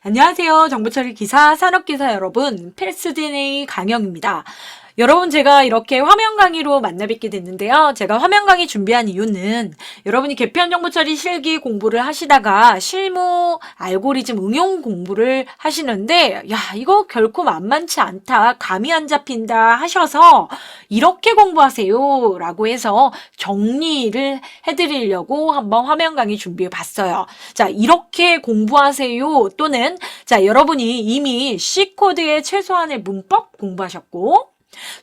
안녕하세요. 정보처리 기사, 산업기사 여러분, 필수DNA 강영입니다. 여러분, 제가 이렇게 화면 강의로 만나 뵙게 됐는데요. 제가 화면 강의 준비한 이유는 여러분이 개편 정보처리 실기 공부를 하시다가 실무 알고리즘 응용 공부를 하시는데, 야, 이거 결코 만만치 않다, 감이 안 잡힌다 하셔서 이렇게 공부하세요 라고 해서 정리를 해드리려고 한번 화면 강의 준비해 봤어요. 자, 이렇게 공부하세요 또는 자, 여러분이 이미 C코드의 최소한의 문법 공부하셨고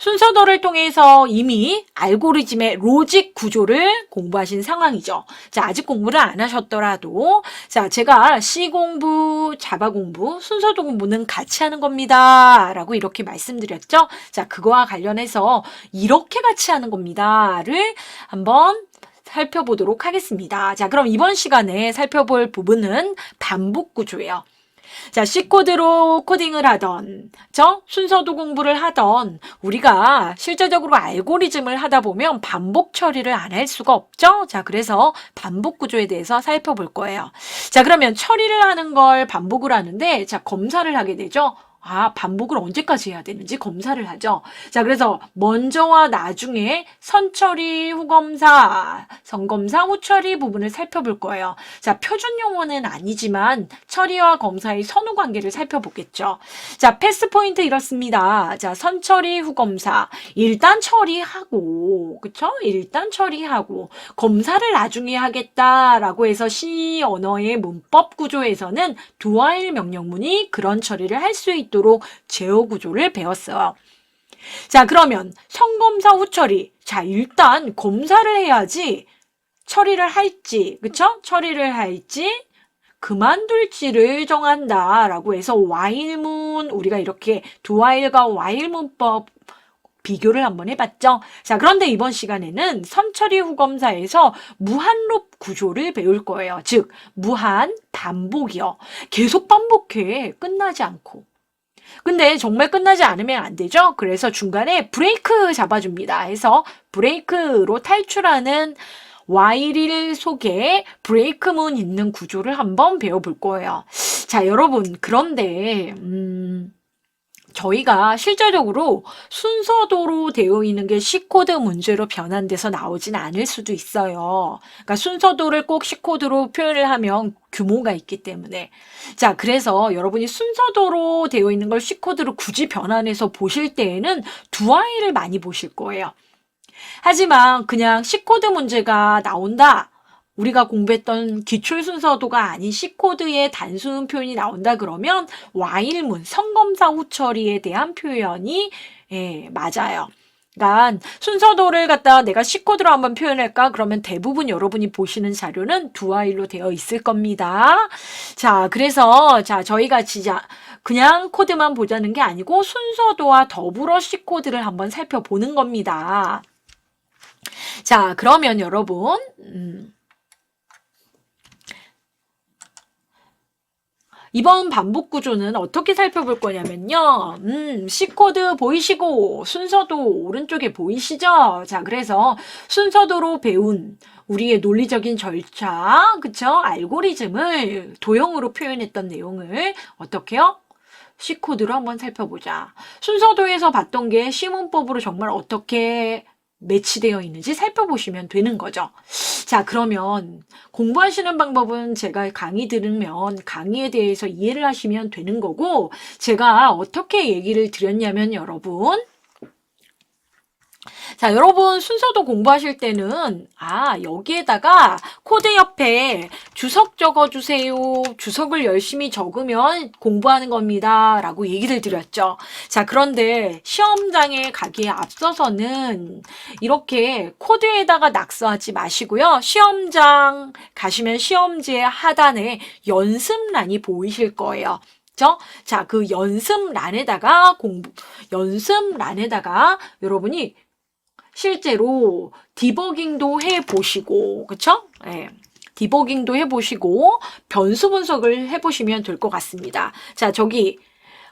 순서도를 통해서 이미 알고리즘의 로직 구조를 공부하신 상황이죠. 자, 아직 공부를 안 하셨더라도 자, 제가 C 공부, 자바 공부, 순서도 공부는 같이 하는 겁니다. 라고 이렇게 말씀드렸죠. 자, 그거와 관련해서 이렇게 같이 하는 겁니다를 한번 살펴보도록 하겠습니다. 자, 그럼 이번 시간에 살펴볼 부분은 반복 구조예요. 자, C코드로 코딩을 하던, 순서도 공부를 하던, 우리가 실제적으로 알고리즘을 하다 보면 반복 처리를 안 할 수가 없죠? 자, 그래서 반복 구조에 대해서 살펴볼 거예요. 자, 그러면 처리를 하는 걸 반복을 하는데, 자, 검사를 하게 되죠? 아, 반복을 언제까지 해야 되는지 검사를 하죠. 자, 그래서 먼저와 나중에 선처리, 후검사, 선검사, 후처리 부분을 살펴볼 거예요. 자, 표준 용어는 아니지만 처리와 검사의 선후 관계를 살펴보겠죠. 자, 패스 포인트 이렇습니다. 자, 선처리, 후검사. 일단 처리하고, 그쵸? 일단 처리하고, 검사를 나중에 하겠다라고 해서 C 언어의 문법 구조에서는 doWhile 명령문이 그런 처리를 할 수 있도록 제어 구조를 배웠어요. 자, 그러면 선검사 후처리. 자, 일단 검사를 해야지 처리를 할지, 그쵸? 처리를 할지 그만둘지를 정한다라고 해서 while문 우리가 이렇게 doWhile과 while 문법 비교를 한번 해봤죠. 자, 그런데 이번 시간에는 선처리 후검사에서 무한룹 구조를 배울 거예요. 즉, 무한 반복이요. 계속 반복해. 끝나지 않고. 근데 정말 끝나지 않으면 안 되죠. 그래서 중간에 브레이크 잡아줍니다. 해서 브레이크로 탈출하는 while 속에 브레이크문 있는 구조를 한번 배워볼 거예요. 자, 여러분, 그런데 저희가 실제적으로 순서도로 되어 있는 게 C코드 문제로 변환돼서 나오진 않을 수도 있어요. 그러니까 순서도를 꼭 C코드로 표현을 하면 규모가 있기 때문에. 자, 그래서 여러분이 순서도로 되어 있는 걸 C코드로 굳이 변환해서 보실 때에는 doWhile을 많이 보실 거예요. 하지만 그냥 C코드 문제가 나온다. 우리가 공부했던 기출 순서도가 아닌 C코드의 단순 표현이 나온다 그러면 while문, 선검사 후처리에 대한 표현이 맞아요. 그러니까 순서도를 갖다가 내가 C코드로 한번 표현할까? 그러면 대부분 여러분이 보시는 자료는 doWhile로 되어 있을 겁니다. 자, 그래서 자, 저희가 진짜 그냥 코드만 보자는 게 아니고 순서도와 더불어 C코드를 한번 살펴보는 겁니다. 자, 그러면 여러분 이번 반복 구조는 어떻게 살펴볼 거냐면요. C코드 보이시고 순서도 오른쪽에 보이시죠? 자, 그래서 순서도로 배운 우리의 논리적인 절차, 그쵸? 알고리즘을 도형으로 표현했던 내용을 어떻게요? C코드로 한번 살펴보자. 순서도에서 봤던 게 C문법으로 정말 어떻게 매치되어 있는지 살펴보시면 되는 거죠. 자, 그러면 공부하시는 방법은 제가 강의 들으면 강의에 대해서 이해를 하시면 되는 거고 제가 어떻게 얘기를 드렸냐면 여러분 자, 여러분 순서도 공부하실 때는 여기에다가 코드 옆에 주석 적어주세요. 주석을 열심히 적으면 공부하는 겁니다. 라고 얘기를 드렸죠. 자, 그런데 시험장에 가기에 앞서서는 이렇게 코드에다가 낙서하지 마시고요. 시험장 가시면 시험지 하단에 연습란이 보이실 거예요. 자, 그 연습란에다가 여러분이 실제로 디버깅도 해보시고, 그쵸? 예. 디버깅도 해보시고, 변수 분석을 해보시면 될 것 같습니다. 자, 저기,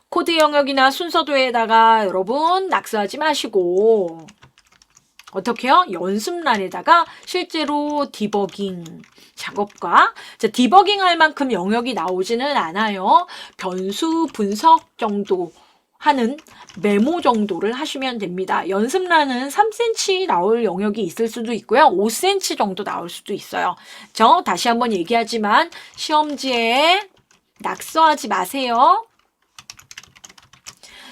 코드 영역이나 순서도에다가 여러분 낙서하지 마시고, 어떻게요? 연습란에다가 실제로 디버깅 작업과 디버깅 할 만큼 영역이 나오지는 않아요. 변수 분석 정도 하는 메모 정도를 하시면 됩니다. 연습란은 3cm 나올 영역이 있을 수도 있고요. 5cm 정도 나올 수도 있어요. 저 다시 한번 얘기하지만 시험지에 낙서하지 마세요.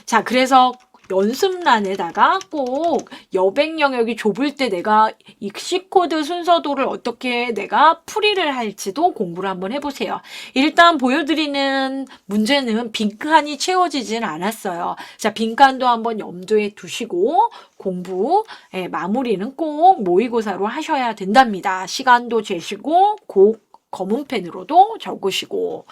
자, 그래서 연습란에다가 꼭 여백 영역이 좁을 때 내가 이 C코드 순서도를 어떻게 내가 풀이를 할지도 공부를 한번 해보세요. 일단 보여드리는 문제는 빈칸이 채워지진 않았어요. 자, 빈칸도 한번 염두에 두시고 공부 마무리는 꼭 모의고사로 하셔야 된답니다. 시간도 재시고 검은 펜으로도 적으시고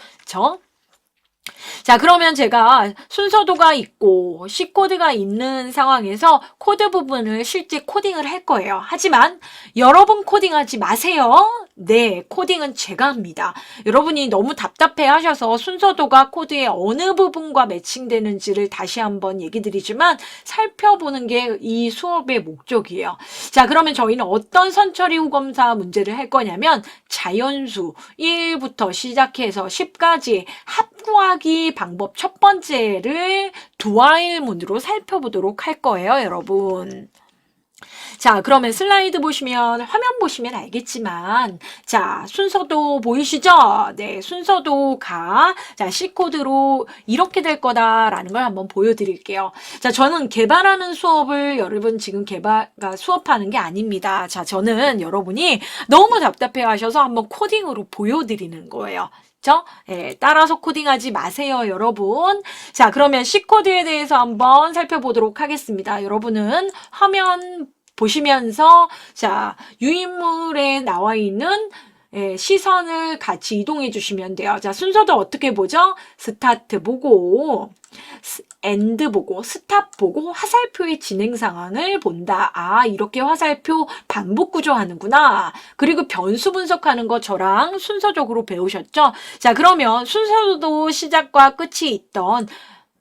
자, 그러면 제가 순서도가 있고 C코드가 있는 상황에서 코드 부분을 실제 코딩을 할 거예요. 하지만 여러분 코딩하지 마세요. 네, 코딩은 제가 합니다. 여러분이 너무 답답해 하셔서 순서도가 코드의 어느 부분과 매칭되는지를 다시 한번 얘기 드리지만 살펴보는 게 이 수업의 목적이에요. 자, 그러면 저희는 어떤 선처리 후검사 문제를 할 거냐면 자연수 1부터 시작해서 10까지 합구하기 방법 첫 번째를 두아일문으로 살펴보도록 할 거예요, 여러분. 자, 그러면 슬라이드 보시면, 화면 보시면 알겠지만, 자, 순서도 보이시죠? 네, 순서도가, 자, C코드로 이렇게 될 거다라는 걸 한번 보여드릴게요. 자, 저는 개발하는 수업을 여러분 지금 수업하는 게 아닙니다. 자, 저는 여러분이 너무 답답해 하셔서 한번 코딩으로 보여드리는 거예요. 따라서 코딩하지 마세요, 여러분. 자, 그러면 C코드에 대해서 한번 살펴보도록 하겠습니다. 여러분은 화면 보시면서 자, 유인물에 나와 있는 시선을 같이 이동해 주시면 돼요. 자, 순서도 어떻게 보죠? 스타트 보고 엔드 보고 스탑 보고 화살표의 진행 상황을 본다. 아, 이렇게 화살표 반복 구조하는구나. 그리고 변수 분석하는 거 저랑 순서적으로 배우셨죠? 자, 그러면 순서도 시작과 끝이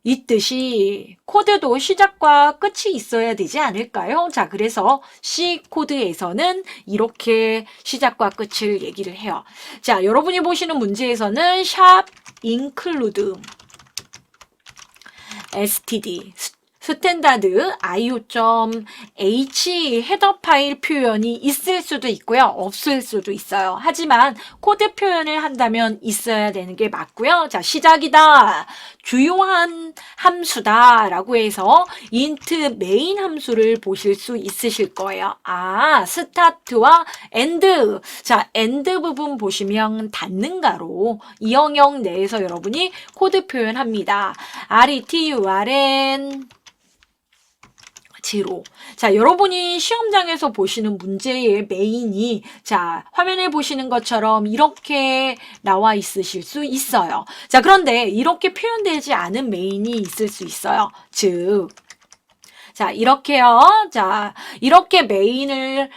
있듯이 코드도 시작과 끝이 있어야 되지 않을까요? 자, 그래서 C코드에서는 이렇게 시작과 끝을 얘기를 해요. 자, 여러분이 보시는 문제에서는 샵 include std 스탠다드 io.h 헤더 파일 표현이 있을 수도 있고요. 없을 수도 있어요. 하지만 코드 표현을 한다면 있어야 되는 게 맞고요. 자, 시작이다. 주요한 함수다 라고 해서 int 메인 함수를 보실 수 있으실 거예요. 아, 스타트와 엔드. 자, 엔드 부분 보시면 닫는가로 이 영역 내에서 여러분이 코드 표현합니다. RETURN 자, 여러분이 시험장에서 보시는 문제의 메인이 자, 화면에 보시는 것처럼 이렇게 나와 있으실 수 있어요. 자, 그런데 이렇게 표현되지 않은 메인이 있을 수 있어요. 즉, 자, 이렇게요. 자, 이렇게 메인을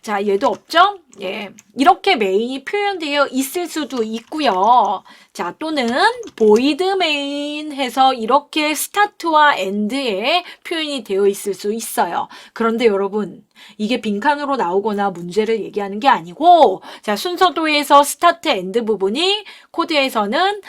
자, 얘도 없죠? 예. 이렇게 메인이 표현되어 있을 수도 있고요. 자, 또는 void main 해서 이렇게 스타트와 엔드에 표현이 되어 있을 수 있어요. 그런데 여러분, 이게 빈칸으로 나오거나 문제를 얘기하는 게 아니고, 자, 순서도에서 스타트 엔드 부분이 코드에서는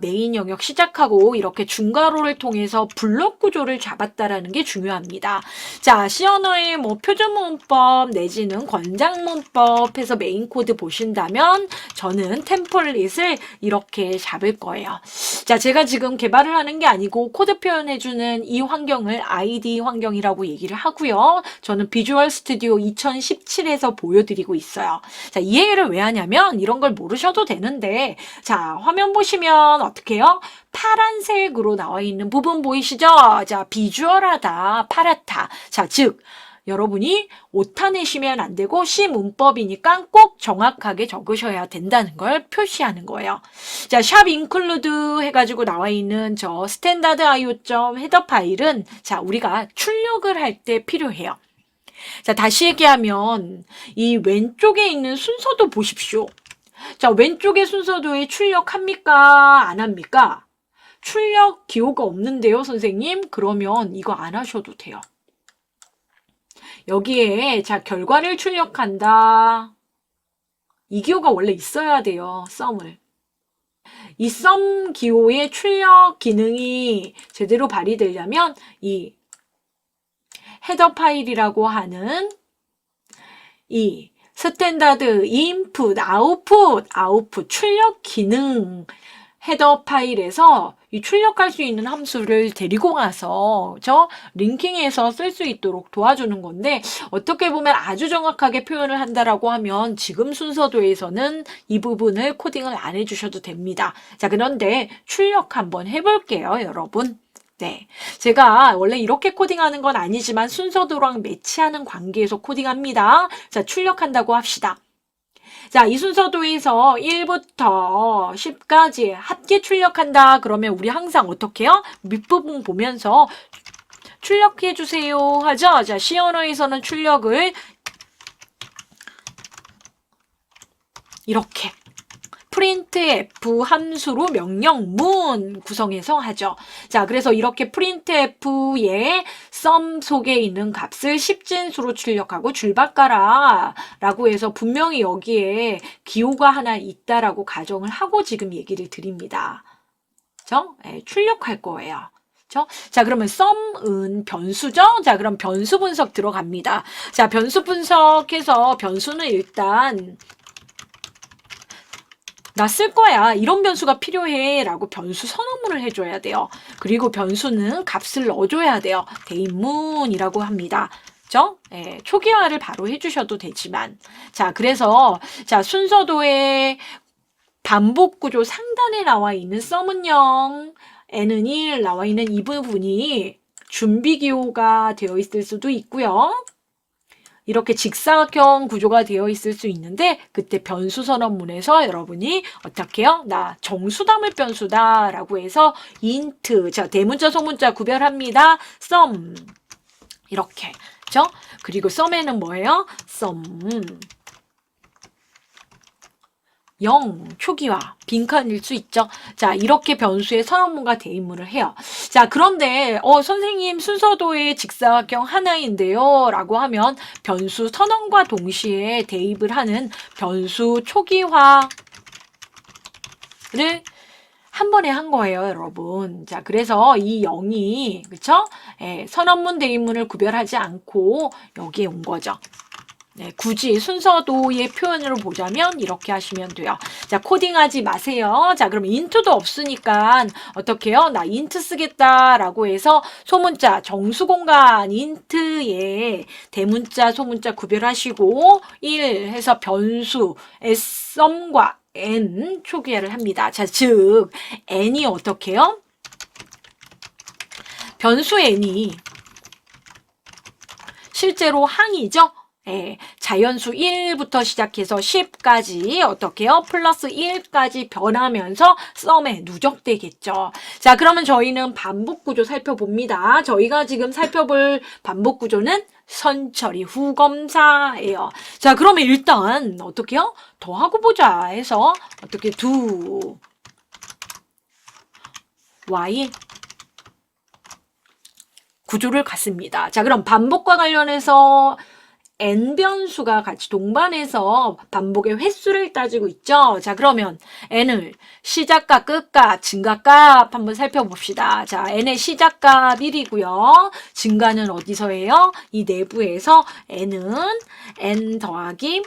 메인 영역 시작하고 이렇게 중괄호를 통해서 블록 구조를 잡았다라는 게 중요합니다. 자, C 언어의 뭐 표준문법 내지는 권장문법에서 메인 코드 보신다면 저는 템플릿을 이렇게 잡을 거예요. 자, 제가 지금 개발을 하는 게 아니고 코드 표현해주는 이 환경을 ID 환경이라고 얘기를 하고요. 저는 비주얼 스튜디오 2017에서 보여드리고 있어요. 자, 이 얘기를 왜 하냐면 이런 걸 모르셔도 되는데 자, 화면 보시면 어떻게 해요? 파란색으로 나와 있는 부분 보이시죠? 자, 비주얼하다, 파랗다. 자, 즉 여러분이 오타 내시면 안 되고 C 문법이니까 꼭 정확하게 적으셔야 된다는 걸 표시하는 거예요. 자, 샵 include 해가지고 나와 있는 저 스탠다드 io. 헤더 파일은 자, 우리가 출력을 할 때 필요해요. 자, 다시 얘기하면 이 왼쪽에 있는 순서도 보십시오. 자, 왼쪽의 순서도에 출력합니까? 안 합니까? 출력 기호가 없는데요, 선생님? 그러면 이거 안 하셔도 돼요. 여기에 자 결과를 출력한다. 이 기호가 원래 있어야 돼요. 썸을. 이 썸 기호의 출력 기능이 제대로 발휘되려면 이 헤더 파일이라고 하는 이 스탠다드 인풋, 아웃풋 출력 기능 헤더 파일에서 이 출력할 수 있는 함수를 데리고 가서 저 링킹해서 쓸 수 있도록 도와주는 건데 어떻게 보면 아주 정확하게 표현을 한다라고 하면 지금 순서도에서는 이 부분을 코딩을 안 해주셔도 됩니다. 자, 그런데 출력 한번 해볼게요, 여러분. 네, 제가 원래 이렇게 코딩하는 건 아니지만 순서도랑 매치하는 관계에서 코딩합니다. 자, 출력한다고 합시다. 자, 이 순서도에서 1부터 10까지 합계 출력한다. 그러면 우리 항상 어떻게 해요? 밑부분 보면서 출력해 주세요 하죠. 자, C 언어에서는 출력을 이렇게 printf 함수로 명령문 구성해서 하죠. 자, 그래서 이렇게 printf의 sum 속에 있는 값을 10진수로 출력하고 줄 바꿔라 라고 해서 분명히 여기에 기호가 하나 있다라고 가정을 하고 지금 얘기를 드립니다. 그죠? 네, 출력할 거예요. 그죠? 자, 그러면 sum은 변수죠? 자, 그럼 변수 분석 들어갑니다. 자, 변수 분석해서 변수는 일단 나 쓸 거야. 이런 변수가 필요해. 라고 변수 선언문을 해줘야 돼요. 그리고 변수는 값을 넣어줘야 돼요. 대인문이라고 합니다. 그죠? 예, 초기화를 바로 해주셔도 되지만. 자, 그래서, 자, 순서도의 반복 구조 상단에 나와 있는 썸은 0, n은 1 나와 있는 이 부분이 준비 기호가 되어 있을 수도 있고요. 이렇게 직사각형 구조가 되어 있을 수 있는데 그때 변수 선언문에서 여러분이 어떻게 해요? 나 정수 담을 변수다 라고 해서 int, 자 대문자 소문자 구별합니다. sum 이렇게 그죠? 그리고 sum에는 뭐예요? sum 0 초기화 빈칸일 수 있죠. 자, 이렇게 변수의 선언문과 대인문을 해요. 자, 그런데 선생님 순서도의 직사각형 하나인데요 라고 하면 변수 선언과 동시에 대입을 하는 변수 초기화를 한 번에 한 거예요, 여러분. 자, 그래서 이 0이 그쵸? 선언문 대인문을 구별하지 않고 여기에 온 거죠. 네, 굳이 순서도의 표현으로 보자면 이렇게 하시면 돼요. 자, 코딩하지 마세요. 자, 그럼 int도 없으니까 어떻게 해요? 나 int 쓰겠다라고 해서 소문자 정수공간 int에 대문자 소문자 구별하시고 1 해서 변수 sum과 n 초기화를 합니다. 자, 즉 n이 어떻게 해요? 변수 n이 실제로 항이죠. 예, 자연수 1부터 시작해서 10까지 어떻게 해요? 플러스 1까지 변하면서 썸에 누적되겠죠. 자, 그러면 저희는 반복 구조 살펴봅니다. 저희가 지금 살펴볼 반복 구조는 선처리 후검사예요. 자, 그러면 일단 어떻게 해요? 더하고 보자 해서 어떻게 do y 구조를 갖습니다. 자, 그럼 반복과 관련해서 n변수가 같이 동반해서 반복의 횟수를 따지고 있죠. 자, 그러면 n을 시작값, 끝값, 증가값 한번 살펴봅시다. 자, n의 시작값 1이고요. 증가는 어디서 해요? 이 내부에서 n은 n 더하기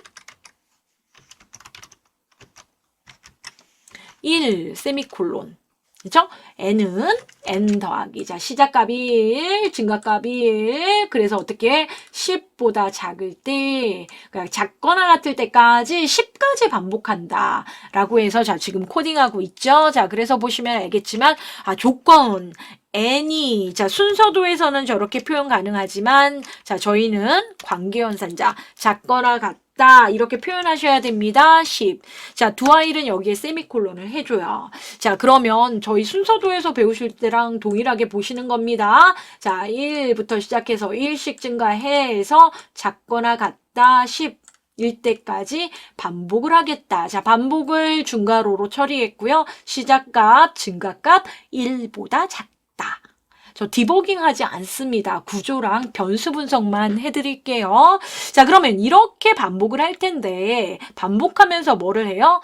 1 세미콜론. 그죠? n은 n 더하기 자 시작값 1, 증가값 1 그래서 어떻게 10보다 작을 때 그러니까 작거나 같을 때까지 10까지 반복한다 라고 해서 자 지금 코딩하고 있죠. 자 그래서 보시면 알겠지만 조건 n이 자 순서도에서는 저렇게 표현 가능하지만 자 저희는 관계연산자 작거나 같다 이렇게 표현하셔야 됩니다. 10. 자, 두아일은 여기에 세미콜론을 해줘요. 자, 그러면 저희 순서도에서 배우실 때랑 동일하게 보시는 겁니다. 자, 1부터 시작해서 1씩 증가해서 작거나 같다 10. 일 때까지 반복을 하겠다. 자, 반복을 중괄호로 처리했고요. 시작값, 증가값 1보다 작다. 저 디버깅 하지 않습니다. 구조랑 변수 분석만 해드릴게요. 자, 그러면 이렇게 반복을 할 텐데 반복하면서 뭐를 해요?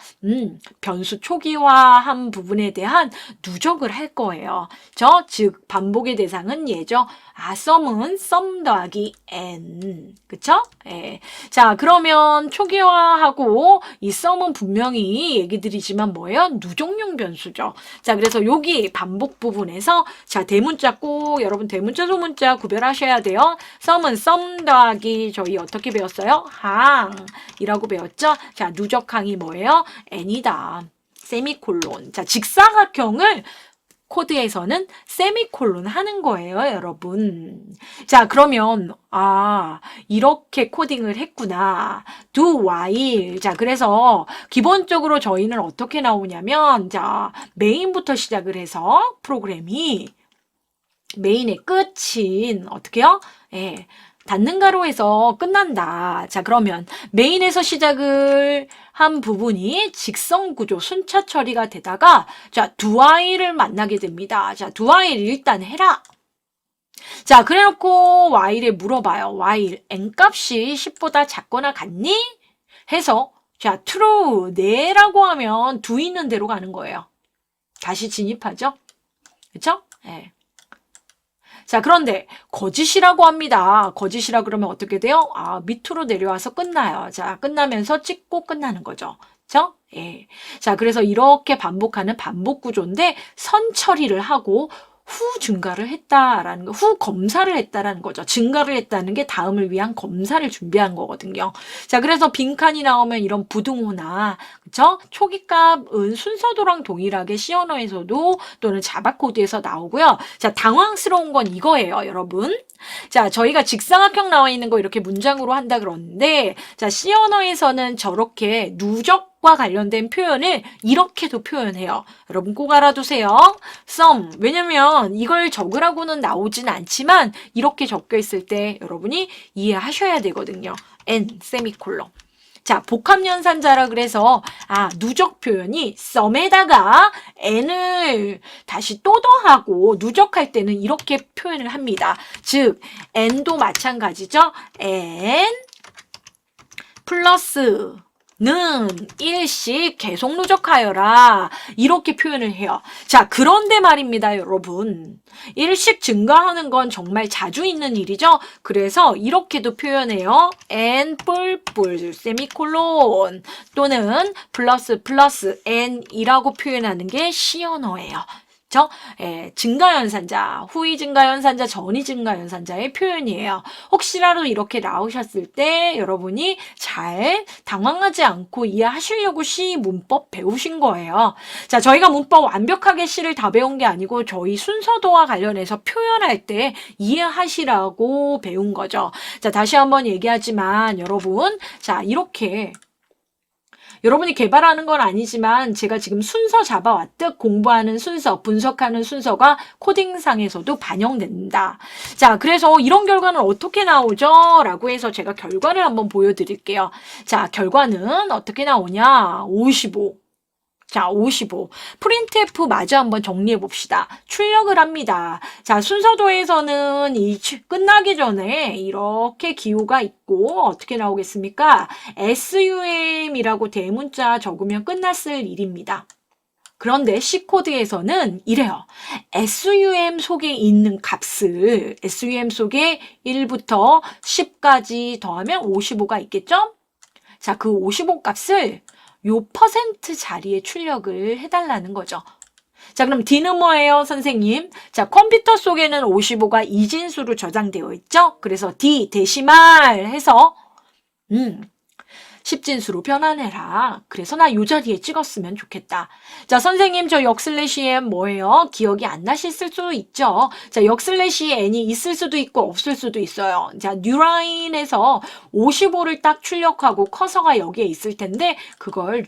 변수 초기화한 부분에 대한 누적을 할 거예요. 즉 반복의 대상은 얘죠. 썸은 썸 더하기 n. 그쵸? 예. 자, 그러면 초기화하고 이 썸은 분명히 얘기 드리지만 뭐예요? 누적용 변수죠. 자, 그래서 여기 반복 부분에서 자, 대문자 꼭 여러분 대문자 소문자 구별하셔야 돼요. 썸은 썸 더하기 저희 어떻게 배웠어요? 항이라고 배웠죠? 자, 누적항이 뭐예요? n이다. 세미콜론. 자, 직사각형을 코드에서는 세미콜론 하는 거예요, 여러분. 자, 그러면 이렇게 코딩을 했구나. do while. 자, 그래서 기본적으로 저희는 어떻게 나오냐면 자, 메인부터 시작을 해서 프로그램이 메인의 끝인 어떻게요? 예. 닫는 가로에서 끝난다. 자, 그러면 메인에서 시작을 한 부분이 직선 구조, 순차 처리가 되다가 자, do while을 만나게 됩니다. 자, do while 일단 해라. 자, 그래놓고 while에 물어봐요. while n값이 10보다 작거나 같니? 해서 자, true, 네라고 하면 do 있는 대로 가는 거예요. 다시 진입하죠? 그쵸? 예. 자, 그런데 거짓이라고 합니다. 거짓이라 그러면 어떻게 돼요? 밑으로 내려와서 끝나요. 자, 끝나면서 찍고 끝나는 거죠. 그쵸? 예. 자, 그래서 이렇게 반복하는 반복 구조인데 선 처리를 하고 후 증가를 했다라는 거, 후 검사를 했다라는 거죠. 증가를 했다는 게 다음을 위한 검사를 준비한 거거든요. 자, 그래서 빈칸이 나오면 이런 부등호나, 그쵸? 초기값은 순서도랑 동일하게 C 언어에서도 또는 자바 코드에서 나오고요. 자, 당황스러운 건 이거예요, 여러분. 자, 저희가 직사각형 나와 있는 거 이렇게 문장으로 한다 그러는데, 자, C 언어에서는 저렇게 누적과 관련된 표현을 이렇게도 표현해요. 여러분 꼭 알아두세요. sum. 왜냐면 이걸 적으라고는 나오진 않지만 이렇게 적혀 있을 때 여러분이 이해하셔야 되거든요. n 세미콜론. 자, 복합연산자라 그래서 누적 표현이 sum에다가 n을 다시 또 더하고 누적할 때는 이렇게 표현을 합니다. 즉 n도 마찬가지죠. n 플러스 는 1씩 계속 누적하여라. 이렇게 표현을 해요. 자, 그런데 말입니다, 여러분. 1씩 증가하는 건 정말 자주 있는 일이죠. 그래서 이렇게도 표현해요. n 뿔뿔 세미콜론 또는 플러스 n이라고 표현하는 게 C 언어예요. 증가연산자, 후이 증가연산자, 전이 증가연산자의 표현이에요. 혹시라도 이렇게 나오셨을 때 여러분이 잘 당황하지 않고 이해하시려고 C 문법 배우신 거예요. 자, 저희가 문법 완벽하게 C를 다 배운 게 아니고 저희 순서도와 관련해서 표현할 때 이해하시라고 배운 거죠. 자, 다시 한번 얘기하지만 여러분, 자, 이렇게 여러분이 개발하는 건 아니지만 제가 지금 순서 잡아왔듯 공부하는 순서, 분석하는 순서가 코딩상에서도 반영된다. 자, 그래서 이런 결과는 어떻게 나오죠? 라고 해서 제가 결과를 한번 보여드릴게요. 자, 결과는 어떻게 나오냐? 55. 자, 55. 프린트F 마저 한번 정리해 봅시다. 출력을 합니다. 자, 순서도에서는 끝나기 전에 이렇게 기호가 있고 어떻게 나오겠습니까? SUM이라고 대문자 적으면 끝났을 일입니다. 그런데 C코드에서는 이래요. SUM 속에 있는 값을 SUM 속에 1부터 10까지 더하면 55가 있겠죠? 자, 그 55 값을 요 퍼센트 자리에 출력을 해달라는 거죠. 자, 그럼 D는 뭐예요, 선생님? 자, 컴퓨터 속에는 55가 이진수로 저장되어 있죠? 그래서 D 데시말 해서 10진수로 변환해라. 그래서 나 요 자리에 찍었으면 좋겠다. 자, 선생님 저 역슬래시엔 뭐예요? 기억이 안 나실 수도 있죠. 자, 역슬래시 n이 있을 수도 있고 없을 수도 있어요. 자, 뉴라인에서 55를 딱 출력하고 커서가 여기에 있을 텐데 그걸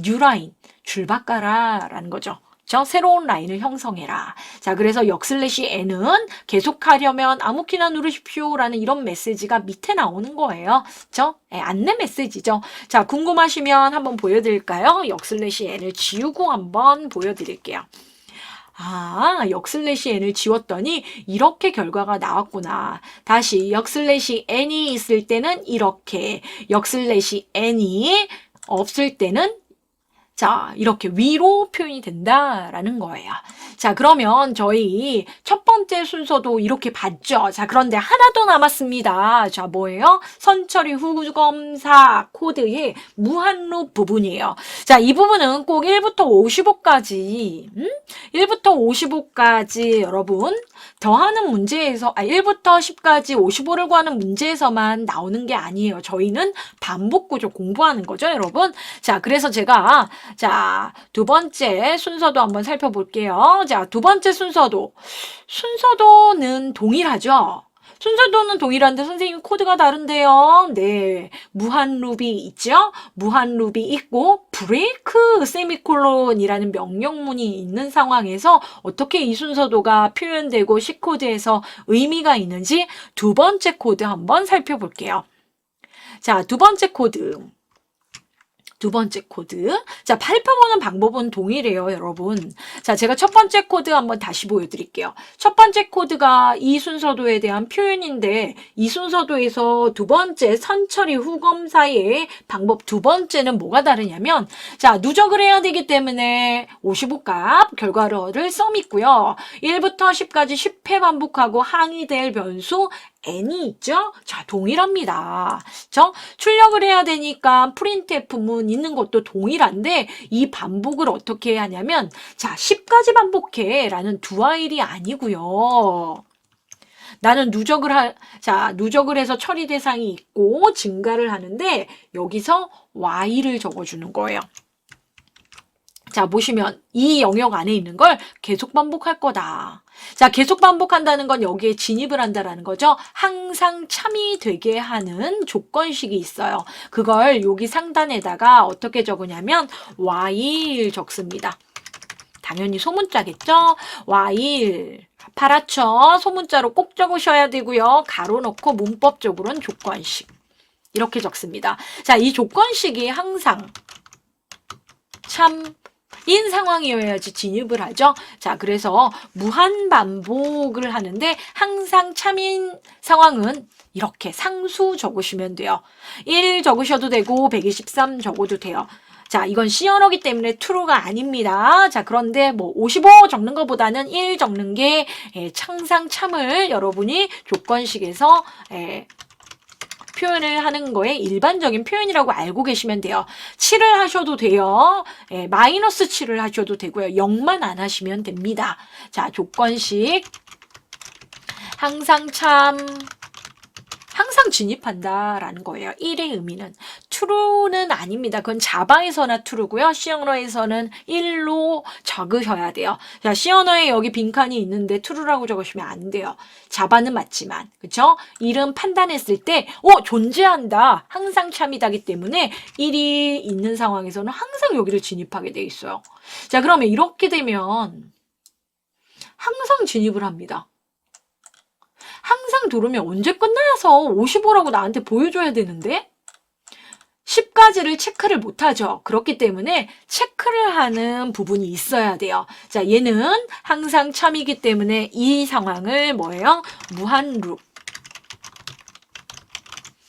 뉴라인 줄 바꿔라 라는 거죠. 새로운 라인을 형성해라. 자, 그래서 역슬래시 n은 계속하려면 아무 키나 누르십시오 라는 이런 메시지가 밑에 나오는 거예요. 안내 메시지죠. 자, 궁금하시면 한번 보여드릴까요? 역슬래시 n을 지우고 한번 보여드릴게요. 역슬래시 n을 지웠더니 이렇게 결과가 나왔구나. 다시 역슬래시 n이 있을 때는 이렇게, 역슬래시 n이 없을 때는 자, 이렇게 위로 표현이 된다라는 거예요. 자, 그러면 저희 첫 번째 순서도 이렇게 봤죠. 자, 그런데 하나 더 남았습니다. 자, 뭐예요? 선처리 후검사 코드의 무한루 부분이에요. 자, 이 부분은 꼭 1부터 55까지, 1부터 55까지 여러분, 더하는 문제에서, 1부터 10까지 55를 구하는 문제에서만 나오는 게 아니에요. 저희는 반복 구조 공부하는 거죠, 여러분. 자, 그래서 제가 자, 두 번째 순서도 한번 살펴볼게요. 자, 두 번째 순서도는 동일하죠? 순서도는 동일한데 선생님 코드가 다른데요. 네, 무한루비 있죠? 무한루비 있고 브레이크 세미콜론이라는 명령문이 있는 상황에서 어떻게 이 순서도가 표현되고 C코드에서 의미가 있는지 두 번째 코드 한번 살펴볼게요. 자, 두 번째 코드. 자, 살펴보는 방법은 동일해요, 여러분. 자, 제가 첫 번째 코드 한번 다시 보여드릴게요. 첫 번째 코드가 이 순서도에 대한 표현인데, 이 순서도에서 두 번째 선처리 후검사의 방법 두 번째는 뭐가 다르냐면, 자, 누적을 해야 되기 때문에 55값 결과를 썸 있고요. 1부터 10까지 10회 반복하고 항이될 변수 n이 있죠? 자, 동일합니다. 그렇죠? 출력을 해야 되니까 printf문 있는 것도 동일한데 이 반복을 어떻게 하냐면 자, 10까지 반복해 라는 두 화일이 아니고요. 나는 누적을 해서 처리 대상이 있고 증가를 하는데 여기서 y를 적어주는 거예요. 자, 보시면 이 영역 안에 있는 걸 계속 반복할 거다. 자, 계속 반복한다는 건 여기에 진입을 한다라는 거죠. 항상 참이 되게 하는 조건식이 있어요. 그걸 여기 상단에다가 어떻게 적으냐면 while 적습니다. 당연히 소문자겠죠? while 파랗죠? 소문자로 꼭 적으셔야 되고요. 가로 넣고 문법적으로는 조건식 이렇게 적습니다. 자, 이 조건식이 항상 참인 상황이어야지 진입을 하죠. 자, 그래서 무한 반복을 하는데 항상 참인 상황은 이렇게 상수 적으시면 돼요. 1 적으셔도 되고 123 적어도 돼요. 자, 이건 C 언어기 때문에 true가 아닙니다. 자, 그런데 뭐 55 적는 것보다는 1 적는 게 항상 참을 여러분이 조건식에서 표현을 하는 거에 일반적인 표현이라고 알고 계시면 돼요. 7을 하셔도 돼요. 마이너스 7을 하셔도 되고요. 0만 안 하시면 됩니다. 자, 조건식 항상 진입한다라는 거예요. 1의 의미는. true는 아닙니다. 그건 자바에서나 true고요. C 언어에서는 1로 적으셔야 돼요. 자, C 언어에 여기 빈칸이 있는데 true라고 적으시면 안 돼요. 자바는 맞지만, 그쵸? 1은 판단했을 때, 존재한다. 항상 참이다기 때문에 1이 있는 상황에서는 항상 여기를 진입하게 돼 있어요. 자, 그러면 이렇게 되면 항상 진입을 합니다. 항상 들으면 언제 끝나서 55라고 나한테 보여줘야 되는데 10까지를 체크를 못하죠. 그렇기 때문에 체크를 하는 부분이 있어야 돼요. 자, 얘는 항상 참이기 때문에 이 상황을 뭐예요?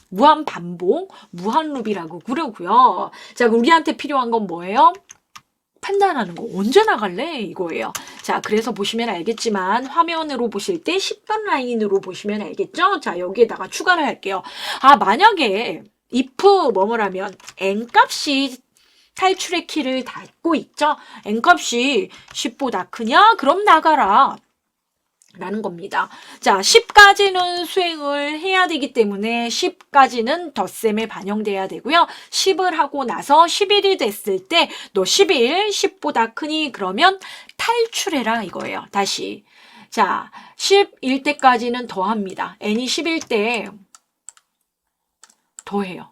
무한 반복, 무한루비라고 그러고요. 자, 우리한테 필요한 건 뭐예요? 판단하는 거. 언제 나갈래? 이거예요. 자, 그래서 보시면 알겠지만 화면으로 보실 때 10번 라인으로 보시면 알겠죠? 자, 여기에다가 추가를 할게요. 만약에 if 뭐뭐라면 n값이 탈출의 키를 닫고 있죠? n값이 10보다 크냐? 그럼 나가라. 라는 겁니다. 자, 10까지는 수행을 해야 되기 때문에 10까지는 덧셈에 반영돼야 되고요. 10을 하고 나서 11이 됐을 때 너 11, 10보다 크니 그러면 탈출해라 이거예요. 다시. 자, 10일 때까지는 더합니다. n이 10일 때 더해요.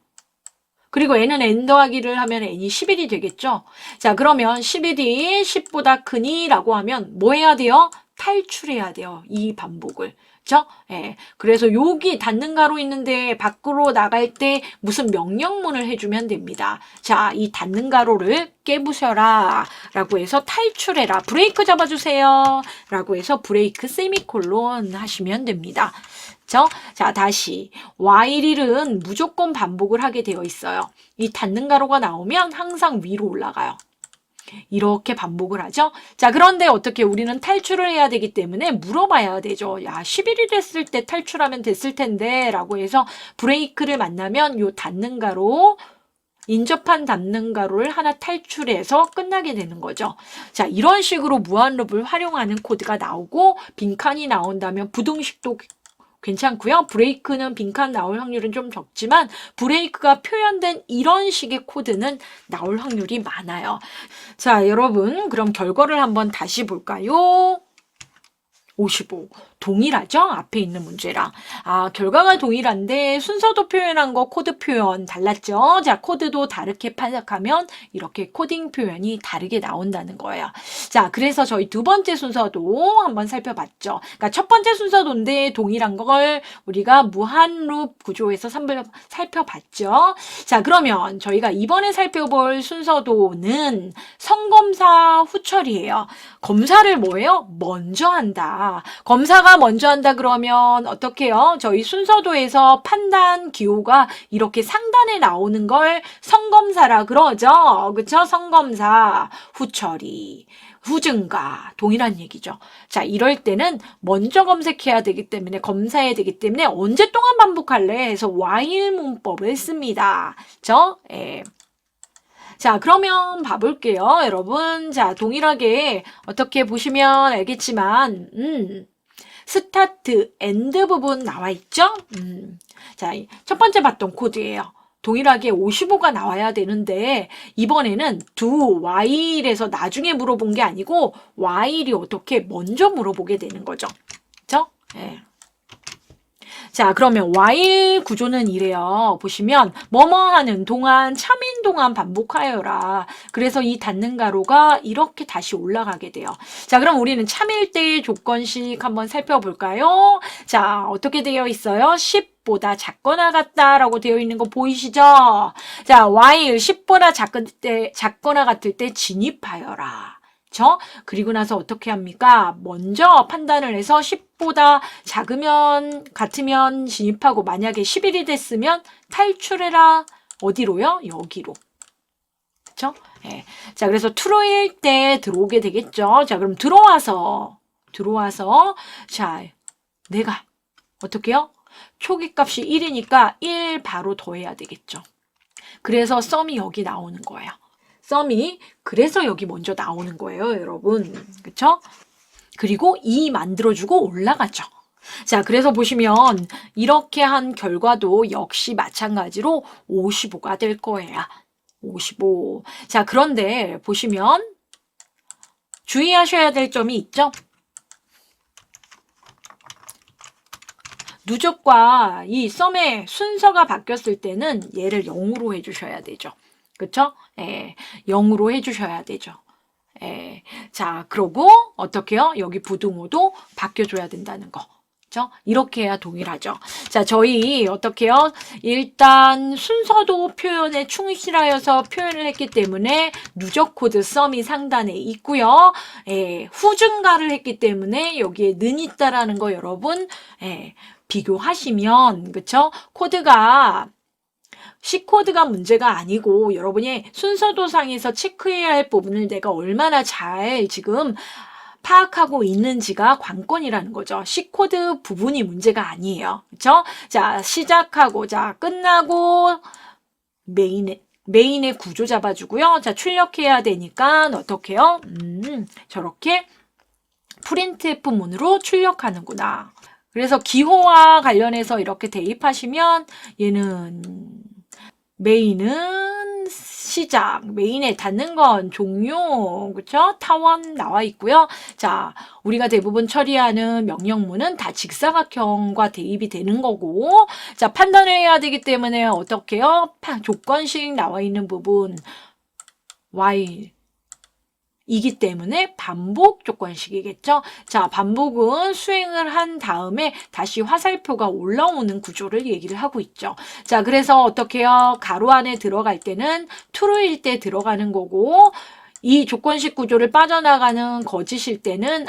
그리고 n은 n 더하기를 하면 n이 11이 되겠죠? 자, 그러면 11이 10보다 크니 라고 하면 뭐 해야 돼요? 탈출해야 돼요. 이 반복을. 그쵸? 예. 그래서 여기 닫는 가로 있는데 밖으로 나갈 때 무슨 명령문을 해주면 됩니다. 자, 이 닫는 가로를 깨부셔라 라고 해서 탈출해라. 브레이크 잡아주세요. 라고 해서 브레이크 세미콜론 하시면 됩니다. 그쵸? 자, 다시 while은 무조건 반복을 하게 되어 있어요. 이 닫는 가로가 나오면 항상 위로 올라가요. 이렇게 반복을 하죠. 자, 그런데 어떻게 우리는 탈출을 해야 되기 때문에 물어봐야 되죠. 야, 11이 됐을 때 탈출하면 됐을 텐데 라고 해서 브레이크를 만나면 요 닫는 가로 인접한 닫는 가로를 하나 탈출해서 끝나게 되는 거죠. 자, 이런 식으로 무한루프를 활용하는 코드가 나오고 빈칸이 나온다면 부등식도 괜찮고요. 브레이크는 빈칸 나올 확률은 좀 적지만 브레이크가 표현된 이런 식의 코드는 나올 확률이 많아요. 자, 여러분 그럼 결과를 한번 다시 볼까요? 55. 동일하죠? 앞에 있는 문제랑. 아, 결과가 동일한데 순서도 표현한 거 코드 표현 달랐죠? 자, 코드도 다르게 판삭하면 이렇게 코딩 표현이 다르게 나온다는 거예요. 자, 그래서 저희 두 번째 순서도 한번 살펴봤죠. 그러니까 첫 번째 순서도인데 동일한 걸 우리가 무한룹 구조에서 살펴봤죠. 자, 그러면 저희가 이번에 살펴볼 순서도는 성검사 후처리예요. 검사를 뭐예요? 먼저 한다. 검사가 먼저 한다 그러면 어떻게 해요? 저희 순서도에서 판단 기호가 이렇게 상단에 나오는 걸 성검사라 그러죠. 그쵸? 성검사, 후처리, 후증가 동일한 얘기죠. 자, 이럴 때는 먼저 검색해야 되기 때문에 검사해야 되기 때문에 언제 동안 반복할래? 해서 while 문법을 씁니다. 그쵸? 예. 자, 그러면 봐볼게요, 여러분. 자, 동일하게 어떻게 보시면 알겠지만, 스타트, 엔드 부분 나와 있죠? 자, 첫 번째 봤던 코드예요. 동일하게 55가 나와야 되는데, 이번에는 do, while에서 나중에 물어본 게 아니고, while이 어떻게 먼저 물어보게 되는 거죠. 그쵸? 예. 자, 그러면 while 구조는 이래요. 보시면 뭐뭐 하는 동안, 참인 동안 반복하여라. 그래서 이 닫는 가로가 이렇게 다시 올라가게 돼요. 자, 그럼 우리는 참일 때의 조건식 한번 살펴볼까요? 자, 어떻게 되어 있어요? 10보다 작거나 같다라고 되어 있는 거 보이시죠? 자, while 10보다 작거나 같을 때 진입하여라. 그리고 나서 어떻게 합니까? 먼저 판단을 해서 10보다 같으면 진입하고 만약에 11이 됐으면 탈출해라. 어디로요? 여기로. 그쵸? 예. 자, 그래서 true일 때 들어오게 되겠죠. 자, 그럼 들어와서 자, 내가 어떻게 해요? 초기값이 1이니까 1 바로 더해야 되겠죠. 그래서 sum이 여기 나오는 거예요. 썸이 그래서 여기 먼저 나오는 거예요, 여러분. 그쵸? 그리고 2 만들어주고 올라가죠. 자, 그래서 보시면 이렇게 한 결과도 역시 마찬가지로 55가 될 거예요. 55. 자, 그런데 보시면 주의하셔야 될 점이 있죠? 누적과 이 썸의 순서가 바뀌었을 때는 얘를 0으로 해주셔야 되죠. 그쵸? 예, 0으로 해주셔야 되죠. 예, 자, 그러고 어떻게요? 여기 부등호도 바뀌어줘야 된다는 거. 그쵸? 이렇게 해야 동일하죠. 자, 저희 어떻게요? 일단 순서도 표현에 충실하여서 표현을 했기 때문에 누적 코드 썸이 상단에 있고요. 예, 후증가를 했기 때문에 여기에 는 있다라는 거 여러분 비교하시면 그쵸? 코드가 C코드가 문제가 아니고 여러분이 순서도상에서 체크해야 할 부분을 내가 얼마나 잘 지금 파악하고 있는지가 관건이라는 거죠. C코드 부분이 문제가 아니에요. 그렇죠? 자, 시작하고 자, 끝나고 메인의 구조 잡아주고요. 자, 출력해야 되니까 어떻게 해요? 저렇게 프린트F 문으로 출력하는구나. 그래서 기호와 관련해서 이렇게 대입하시면 얘는 메인은 시작, 메인에 닿는 건 종료, 그쵸? 타원 나와 있고요. 자, 우리가 대부분 처리하는 명령문은 다 직사각형과 대입이 되는 거고, 자, 판단을 해야 되기 때문에 어떻게 해요? 조건식 나와 있는 부분, while 이기 때문에 반복 조건식이겠죠. 자, 반복은 수행을 한 다음에 다시 화살표가 올라오는 구조를 얘기를 하고 있죠. 자, 그래서 어떻게 해요? 가로 안에 들어갈 때는 true일 때 들어가는 거고, 이 조건식 구조를 빠져나가는 거짓일 때는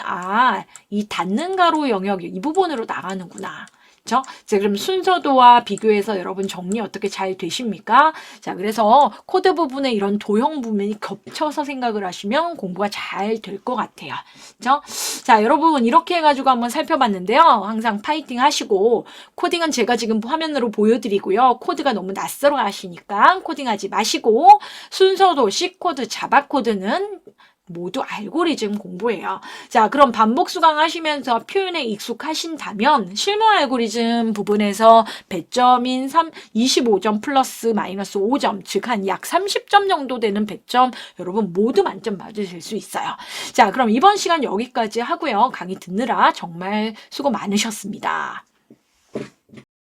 이 닫는 가로 영역 이 부분으로 나가는구나. 그렇죠? 자, 그럼 순서도와 비교해서 여러분 정리 어떻게 잘 되십니까? 자, 그래서 코드 부분에 이런 도형 부분이 겹쳐서 생각을 하시면 공부가 잘 될 것 같아요. 그렇죠? 자, 여러분 이렇게 해가지고 한번 살펴봤는데요. 항상 파이팅 하시고 코딩은 제가 지금 화면으로 보여드리고요. 코드가 너무 낯설어 하시니까 코딩하지 마시고 순서도 C코드, 자바 코드는 모두 알고리즘 공부예요. 자, 그럼 반복 수강하시면서 표현에 익숙하신다면 실무 알고리즘 부분에서 배점인 25점 플러스 마이너스 5점, 즉 한 약 30점 정도 되는 배점 여러분 모두 만점 맞으실 수 있어요. 자, 그럼 이번 시간 여기까지 하고요. 강의 듣느라 정말 수고 많으셨습니다.